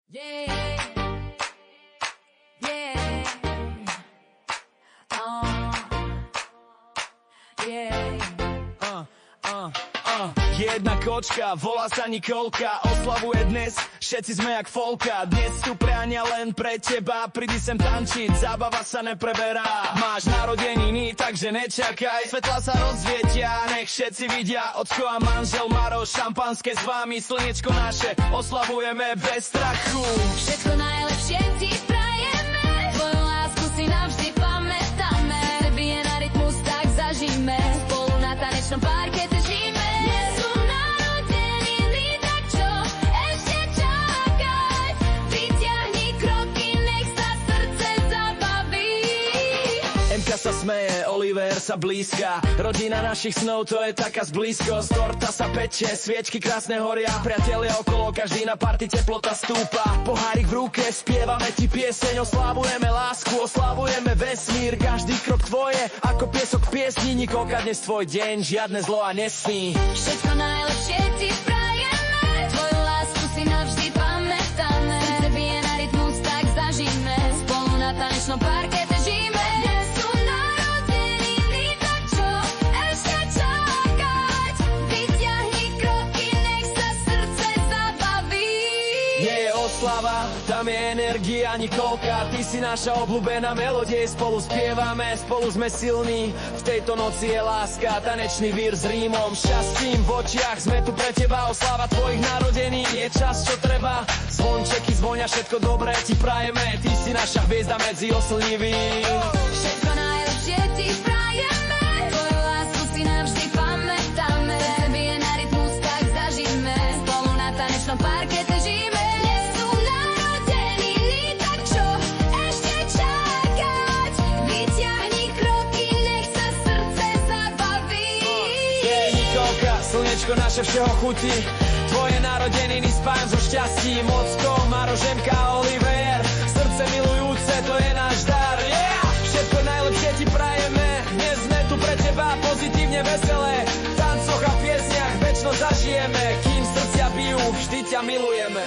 Yeah, yeah, Jedna kočka, volá sa Nikolka, oslavuje dnes, všetci sme jak folka. Dnes sú priania len pre teba, prídi sem tančiť, zábava sa nepreberá. Máš narodeniny, takže nečakaj, svetla sa rozvietia, nech všetci vidia. Ocko a manžel Maro, šampanské s vami, slnečko naše, oslavujeme bez strachu. Všetko najlepšie ti prajeme, tvoju lásku si navždy pamätáme. Bije na rytmus, tak zažíme, spolu na tanečnom parkete žijeme. Sa smeje, Oliver sa blízka, rodina našich snov, to je taká zblízkosť. Torta sa peče, sviečky krásne horia, priatelia okolo, každý na party teplota stúpa. Pohárik v ruke, spievame ti pieseň, oslavujeme lásku, oslavujeme vesmír. Každý krok tvoje, ako piesok piesni, Nikolka, dnes tvoj deň, žiadne zlo a nesmí. Všetko najlepšie ti prajeme, tvoju lásku si navždy pamätáme. Srdce bije na rytmus, tak zažíme, spolu na tanečnom parkete žijeme. Tam je energia, Nikolka, ty si naša obľúbená melódia, spolu spievame, spolu sme silní. V tejto noci je láska, tanečný vír s rímom, šťastím v očiach, sme tu pre teba, oslava tvojich narodení, je čas, čo treba. Zvončeky zvonia, všetko dobré ti prajeme, ty si naša hviezda medzi oslnivých. Všetko najlepšie ti prajeme, tvoju lásku si navždy pamätáme. Bije na rytmus, tak zažijeme, spolu na tanečnom parkete žijeme. Slnečko naše všeho chutí, tvoje narodeniny spájam so šťastím. Ocko, Maro, Žemka, Oliver, srdce milujúce, to je náš dar. Yeah! Všetko najlepšie ti prajeme, dnes sme tu pre teba, pozitívne veselé. V tancoch a piesniach večno zažijeme, kým srdcia bijú, vždy ťa milujeme.